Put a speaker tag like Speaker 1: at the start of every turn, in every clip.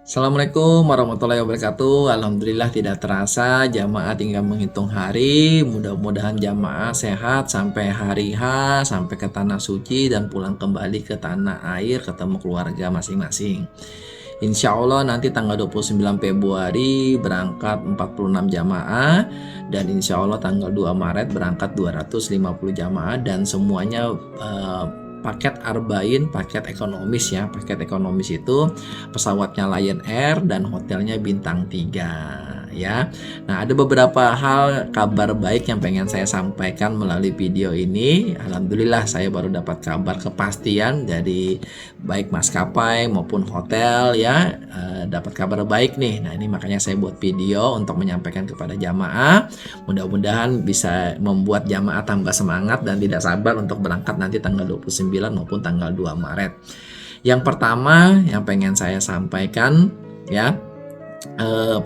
Speaker 1: Assalamualaikum warahmatullahi wabarakatuh. Alhamdulillah tidak terasa jamaah tinggal menghitung hari. Mudah-mudahan jamaah sehat sampai hari H, sampai ke tanah suci dan pulang kembali ke tanah air ketemu keluarga masing-masing. Insya Allah nanti tanggal 29 Februari berangkat 46 jamaah dan insya Allah tanggal 2 Maret berangkat 250 jamaah dan semuanya paket Arba'in, paket ekonomis ya. Paket ekonomis itu pesawatnya Lion Air dan hotelnya bintang 3 ya. Nah, ada beberapa hal kabar baik yang pengen saya sampaikan melalui video ini. Alhamdulillah saya baru dapat kabar kepastian dari baik maskapai maupun hotel ya, dapat kabar baik nih. Nah, ini makanya saya buat video untuk menyampaikan kepada jamaah. Mudah-mudahan bisa membuat jamaah tambah semangat dan tidak sabar untuk berangkat nanti tanggal 29 maupun tanggal 2 Maret. Yang pertama yang pengen saya sampaikan ya,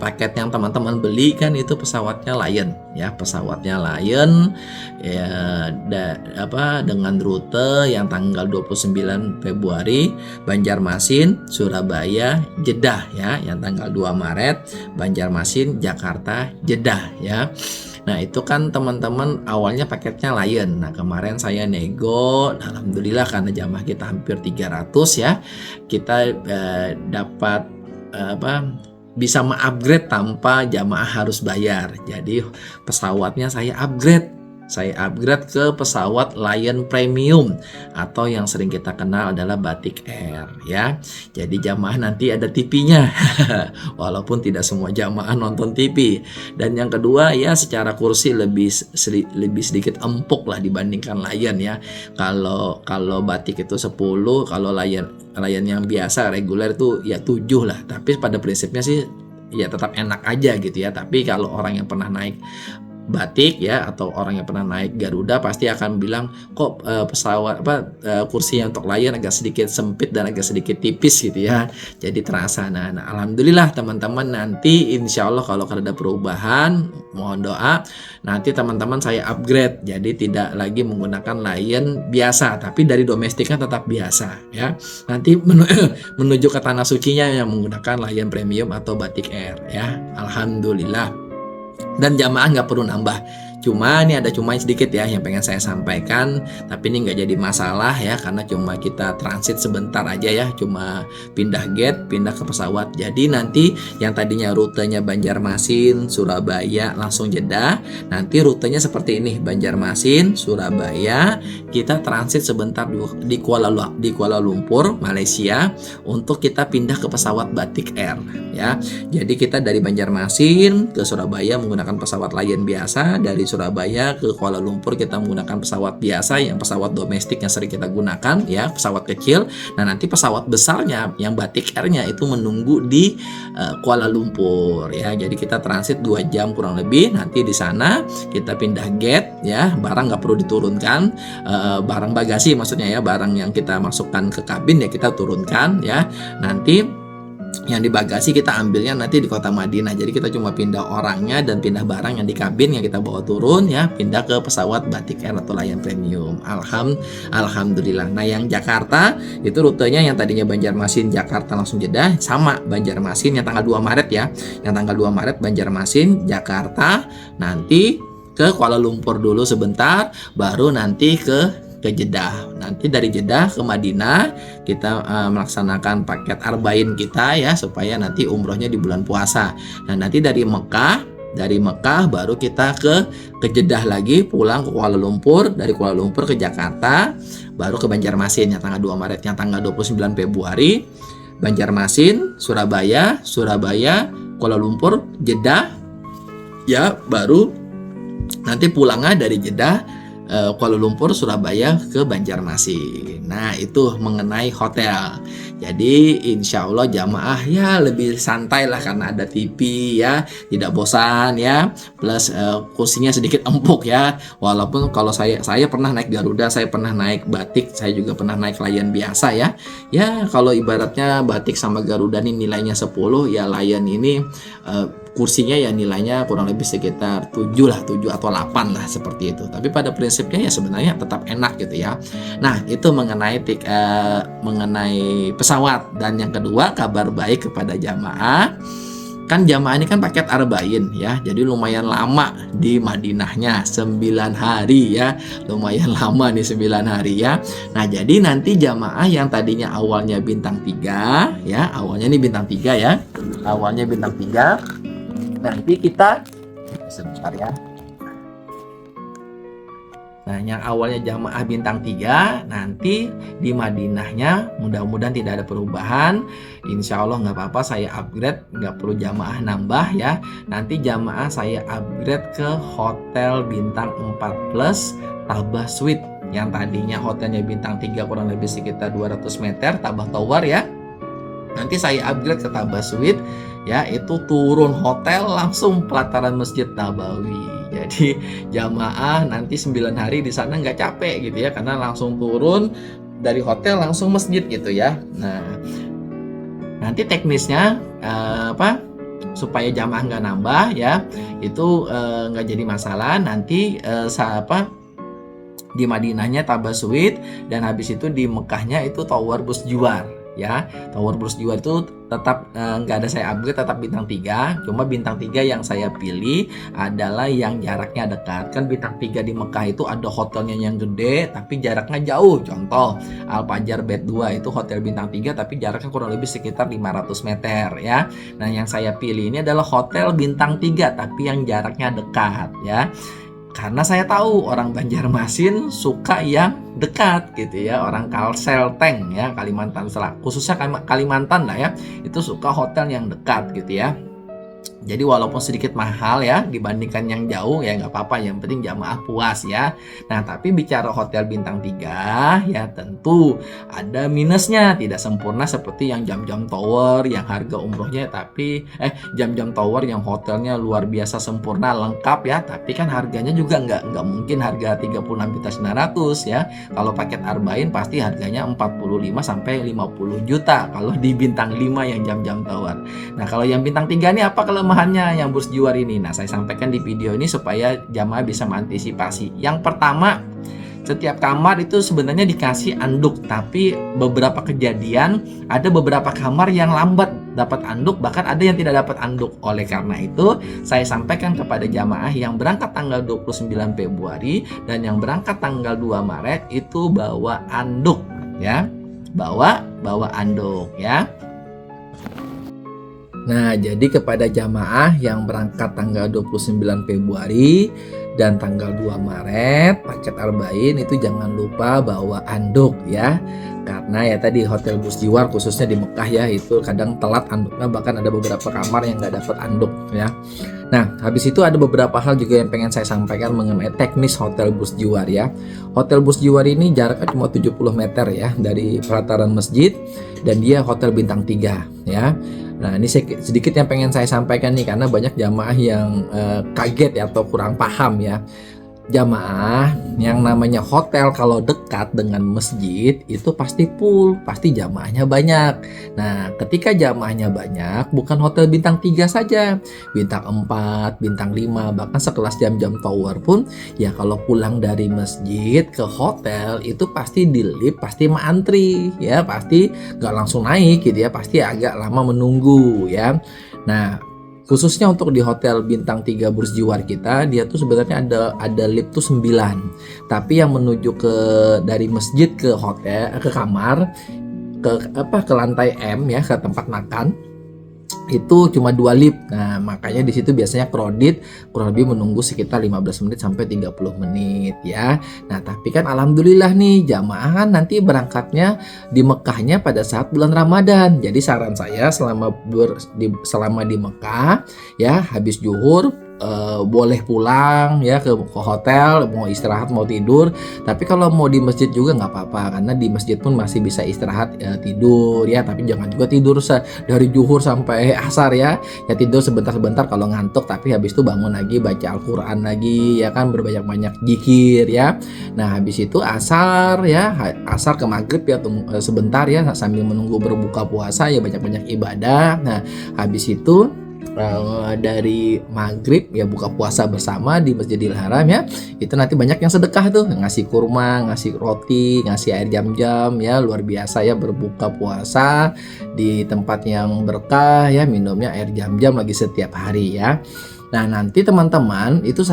Speaker 1: paket yang teman-teman beli kan itu pesawatnya Lion ya, pesawatnya Lion ya, dengan rute yang tanggal 29 Februari Banjarmasin, Surabaya, Jeddah ya, yang tanggal 2 Maret Banjarmasin, Jakarta, Jeddah ya. Nah, itu kan teman-teman awalnya paketnya Lion. Nah, kemarin saya nego, alhamdulillah karena jamaah kita hampir 300 ya, kita dapat bisa mengupgrade tanpa jamaah harus bayar. Jadi pesawatnya saya upgrade ke pesawat Lion Premium atau yang sering kita kenal adalah Batik Air ya. Jadi jamaah nanti ada TV-nya walaupun tidak semua jamaah nonton TV. Dan yang kedua ya, secara kursi lebih sedikit empuk lah dibandingkan Lion ya. Kalau Batik itu 10, kalau Lion yang biasa reguler itu ya 7 lah. Tapi pada prinsipnya sih ya tetap enak aja gitu ya. Tapi kalau orang yang pernah naik Batik ya atau orang yang pernah naik Garuda pasti akan bilang kok kursinya untuk Lion agak sedikit sempit dan agak sedikit tipis gitu ya. Jadi terasa. Nah, alhamdulillah teman-teman, nanti insya Allah kalau ada perubahan mohon doa, nanti teman-teman saya upgrade jadi tidak lagi menggunakan Lion biasa tapi dari domestiknya tetap biasa ya. Nanti menuju ke tanah sucinya yang menggunakan Lion Premium atau Batik Air ya. Alhamdulillah. Dan jamaah nggak perlu nambah. Cuma ini ada cuma sedikit ya yang pengen saya sampaikan, tapi ini nggak jadi masalah ya karena cuma kita transit sebentar aja ya, cuma pindah gate, pindah ke pesawat. Jadi nanti yang tadinya rutenya Banjarmasin, Surabaya langsung Jeddah, nanti rutenya seperti ini, Banjarmasin, Surabaya, kita transit sebentar di Kuala Lumpur, Malaysia untuk kita pindah ke pesawat Batik Air ya. Jadi kita dari Banjarmasin ke Surabaya menggunakan pesawat Lion biasa, dari Surabaya ke Kuala Lumpur kita menggunakan pesawat biasa yang pesawat domestik yang sering kita gunakan ya, pesawat kecil. Nah, nanti pesawat besarnya yang Batik Air-nya itu menunggu di Kuala Lumpur ya. Jadi kita transit 2 jam kurang lebih. Nanti di sana kita pindah gate ya, barang nggak perlu diturunkan, barang bagasi maksudnya ya, barang yang kita masukkan ke kabin ya kita turunkan ya. Nanti yang di bagasi kita ambilnya nanti di kota Madinah. Jadi kita cuma pindah orangnya dan pindah barang yang di kabin yang kita bawa turun ya, pindah ke pesawat Batik Air atau Lion Premium. Alhamdulillah. Nah, yang Jakarta itu rutenya yang tadinya Banjarmasin Jakarta langsung Jeddah, sama Banjarmasin yang tanggal 2 Maret ya. Yang tanggal 2 Maret Banjarmasin Jakarta, nanti ke Kuala Lumpur dulu sebentar, baru nanti ke Jeddah. Nanti dari Jeddah ke Madinah kita melaksanakan paket Arba'in kita ya, supaya nanti umrohnya di bulan puasa. Nah, nanti dari Mekah baru kita ke Jeddah lagi, pulang ke Kuala Lumpur, dari Kuala Lumpur ke Jakarta, baru ke Banjarmasin yang tanggal 2 Maret, yang tanggal 29 Februari Banjarmasin, Surabaya, Kuala Lumpur, Jeddah ya, baru nanti pulangnya dari Jeddah, Kuala Lumpur, Surabaya ke Banjarmasin. Nah, itu mengenai hotel. Jadi insya Allah jamaah ya lebih santai lah karena ada TV ya, tidak bosan ya, plus kursinya sedikit empuk ya. Walaupun kalau saya pernah naik Garuda, saya pernah naik Batik, saya juga pernah naik Lion biasa ya. Ya kalau ibaratnya Batik sama Garuda ini nilainya 10, ya Lion ini kursinya ya nilainya kurang lebih sekitar 7 lah, 7 atau 8 lah seperti itu. Tapi pada prinsipnya ya sebenarnya tetap enak gitu ya. Nah, itu mengenai pesawat. Dan yang kedua, kabar baik kepada jamaah. Kan jamaah ini kan paket Arba'in ya. Jadi lumayan lama di Madinahnya, 9 hari ya. Lumayan lama nih 9 hari ya. Nah, jadi nanti jamaah yang tadinya awalnya bintang 3 ya, awalnya nih bintang 3 ya. Awalnya bintang 3. Nanti kita sebentar ya. Nah, yang awalnya jamaah bintang 3, nanti di Madinahnya mudah-mudahan tidak ada perubahan. Insya Allah nggak apa-apa, saya upgrade, nggak perlu jamaah nambah ya. Nanti jamaah saya upgrade ke hotel bintang 4 plus Tabah Suite. Yang tadinya hotelnya bintang 3 kurang lebih sekitar 200 meter, Tabah Tower ya. Nanti saya upgrade ke Tabah Suite ya, itu turun hotel langsung pelataran Masjid Nabawi. Jadi jamaah nanti 9 hari di sana nggak capek gitu ya, karena langsung turun dari hotel langsung masjid gitu ya. Nah, nanti teknisnya supaya jamaah nggak nambah ya, itu nggak jadi masalah. Nanti di Madinahnya Tabah Suite, dan habis itu di Mekahnya itu Tower Busjuar ya. Tower Busjuar itu tetap nggak ada saya upgrade, tetap bintang 3. Cuma bintang 3 yang saya pilih adalah yang jaraknya dekat. Kan bintang 3 di Mekah itu ada hotelnya yang gede tapi jaraknya jauh. Contoh Al Fajar Bed 2 itu hotel bintang 3 tapi jaraknya kurang lebih sekitar 500 meter ya. Nah, yang saya pilih ini adalah hotel bintang 3 tapi yang jaraknya dekat ya. Karena saya tahu orang Banjarmasin suka yang dekat gitu ya, orang Kalselteng ya, Kalimantan Selatan, khususnya Kalimantan lah ya, itu suka hotel yang dekat gitu ya. Jadi walaupun sedikit mahal ya dibandingkan yang jauh ya nggak apa-apa, yang penting jamaah puas ya. Nah, tapi bicara hotel bintang 3 ya tentu ada minusnya, tidak sempurna seperti yang Jam-Jam Tower yang harga umrohnya Jam-Jam Tower yang hotelnya luar biasa sempurna lengkap ya, tapi kan harganya juga nggak mungkin harga 36.900 ya. Kalau paket Arba'in pasti harganya 45 sampai 50 juta kalau di bintang 5 yang Jam-Jam Tower. Nah, kalau yang bintang 3 ini apa kelemahannya yang Busjuar ini? Nah, saya sampaikan di video ini supaya jamaah bisa mengantisipasi. Yang pertama, setiap kamar itu sebenarnya dikasih anduk, tapi beberapa kejadian ada beberapa kamar yang lambat dapat anduk, bahkan ada yang tidak dapat anduk. Oleh karena itu, saya sampaikan kepada jamaah yang berangkat tanggal 29 Februari dan yang berangkat tanggal 2 Maret itu bawa anduk ya. Bawa anduk ya. Nah, jadi kepada jamaah yang berangkat tanggal 29 Februari dan tanggal 2 Maret paket Arba'in itu jangan lupa bawa anduk ya. Karena ya tadi hotel Busjuar khususnya di Mekah ya, itu kadang telat anduknya, bahkan ada beberapa kamar yang nggak dapat anduk ya. Nah, habis itu ada beberapa hal juga yang pengen saya sampaikan mengenai teknis hotel Busjuar ya. Hotel Busjuar ini jaraknya cuma 70 meter ya dari pelataran masjid, dan dia hotel bintang 3 ya. Nah, ini sedikit yang pengen saya sampaikan nih, karena banyak jamaah yang kaget ya atau kurang paham ya. Jamaah yang namanya hotel kalau dekat dengan masjid itu pasti full, pasti jamaahnya banyak. Nah, ketika jamaahnya banyak, bukan hotel bintang 3 saja, bintang 4, bintang 5, bahkan sekelas Jam-Jam Tower pun ya kalau pulang dari masjid ke hotel itu pasti di lift, pasti mengantri ya, pasti gak langsung naik gitu ya, pasti agak lama menunggu ya. Nah, khususnya untuk di hotel bintang 3 Busjuar kita, dia tuh sebenarnya ada lift tuh 9. Tapi yang menuju dari masjid ke hotel, ke kamar, ke lantai M ya, ke tempat makan, itu cuma 2 lift. Nah, makanya di situ biasanya crowded, kurang lebih menunggu sekitar 15 menit sampai 30 menit ya. Nah, tapi kan alhamdulillah nih jamaah nanti berangkatnya di Mekahnya pada saat bulan Ramadan. Jadi saran saya selama di Mekah ya, habis zuhur boleh pulang ya ke hotel, mau istirahat mau tidur. Tapi kalau mau di masjid juga nggak apa-apa, karena di masjid pun masih bisa istirahat tidur ya. Tapi jangan juga tidur dari zuhur sampai asar ya. Ya tidur sebentar-sebentar kalau ngantuk, tapi habis itu bangun lagi baca Al-Quran lagi ya kan, berbanyak-banyak zikir ya. Nah, habis itu asar ya, asar ke maghrib ya, sebentar ya sambil menunggu berbuka puasa ya, banyak-banyak ibadah. Nah, habis itu dari maghrib ya buka puasa bersama di Masjidil Haram ya, itu nanti banyak yang sedekah tuh, ngasih kurma, ngasih roti, ngasih air jam-jam ya, luar biasa ya berbuka puasa di tempat yang berkah ya, minumnya air jam-jam lagi setiap hari ya. Nah, nanti teman-teman itu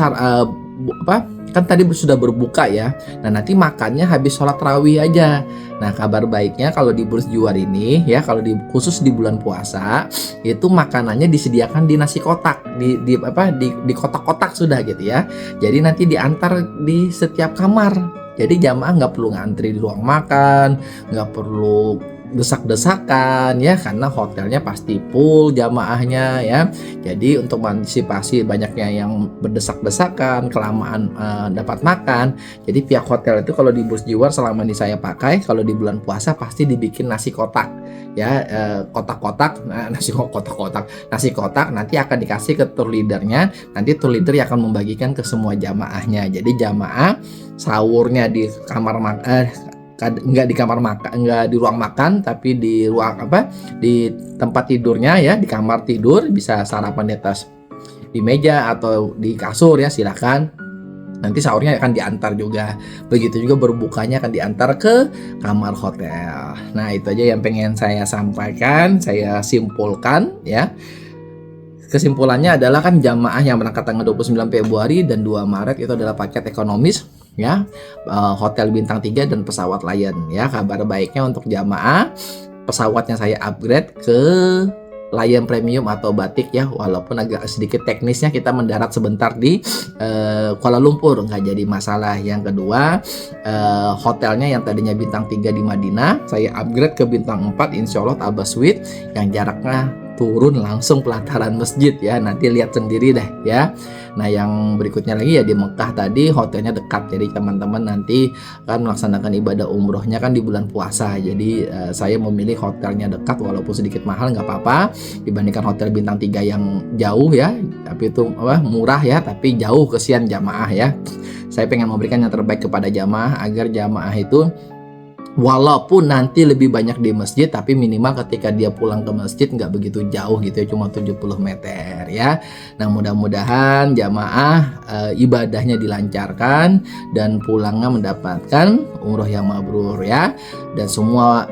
Speaker 1: kan tadi sudah berbuka ya. Nah, nanti makannya habis sholat tarawih aja. Nah, kabar baiknya kalau di Burj Juar ini ya, kalau khusus di bulan puasa itu makanannya disediakan di nasi kotak, di kotak-kotak sudah gitu ya. Jadi nanti diantar di setiap kamar. Jadi jamaah nggak perlu ngantri di ruang makan, nggak perlu desak-desakan ya, karena hotelnya pasti full jamaahnya ya. Jadi untuk mengantisipasi banyaknya yang berdesak-desakan, kelamaan dapat makan, jadi pihak hotel itu kalau di Burj Jiwar selama ini saya pakai, kalau di bulan puasa pasti dibikin nasi kotak ya, kotak-kotak. Nah, nasi kotak nanti akan dikasih ke tour leadernya, nanti tour leader akan membagikan ke semua jamaahnya. Jadi jamaah sahurnya di kamar nggak di kamar makan, nggak di ruang makan, tapi di ruang di tempat tidurnya ya, di kamar tidur, bisa sarapan di atas di meja atau di kasur ya, silakan. Nanti sahurnya akan diantar juga, begitu juga berbukanya akan diantar ke kamar hotel. Nah, itu aja yang pengen saya sampaikan, saya simpulkan ya. Kesimpulannya adalah kan jamaah yang berangkat tanggal 29 Februari dan 2 Maret itu adalah paket ekonomis ya, hotel bintang 3 dan pesawat Lion ya. Kabar baiknya untuk jamaah, pesawatnya saya upgrade ke Lion Premium atau Batik ya, walaupun agak sedikit teknisnya kita mendarat sebentar di Kuala Lumpur, nggak jadi masalah. Yang kedua, hotelnya yang tadinya bintang 3 di Madinah saya upgrade ke bintang 4 Insya Allah Alba Suite yang jaraknya turun langsung pelataran masjid ya, nanti lihat sendiri deh ya. Nah, yang berikutnya lagi ya di Mekah tadi hotelnya dekat, jadi teman-teman nanti kan melaksanakan ibadah umrohnya kan di bulan puasa, jadi saya memilih hotelnya dekat walaupun sedikit mahal, nggak apa-apa dibandingkan hotel bintang 3 yang jauh ya, tapi itu murah ya tapi jauh, kesian jamaah ya. Saya pengen memberikan yang terbaik kepada jamaah agar jamaah itu walaupun nanti lebih banyak di masjid, tapi minimal ketika dia pulang ke masjid nggak begitu jauh gitu ya, cuma 70 meter ya. Nah, mudah-mudahan jamaah ibadahnya dilancarkan dan pulangnya mendapatkan umroh yang mabrur ya, dan semua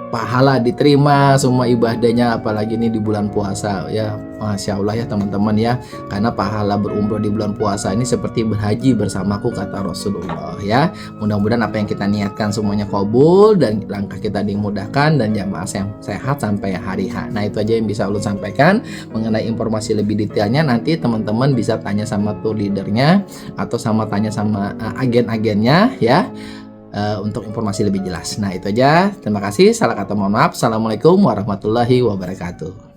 Speaker 1: pahala diterima, semua ibadahnya, apalagi ini di bulan puasa ya, Masya Allah ya teman-teman ya, karena pahala berumroh di bulan puasa ini seperti berhaji bersamaku kata Rasulullah ya. Mudah-mudahan apa yang kita niatkan semuanya kabul dan langkah kita dimudahkan dan jamaah sehat sampai hari H. Nah, itu aja yang bisa ulun sampaikan. Mengenai informasi lebih detailnya nanti teman-teman bisa tanya sama tour leadernya atau tanya sama agen-agennya ya, untuk informasi lebih jelas. Nah, itu aja. Terima kasih. Salah kata mohon maaf. Assalamualaikum warahmatullahi wabarakatuh.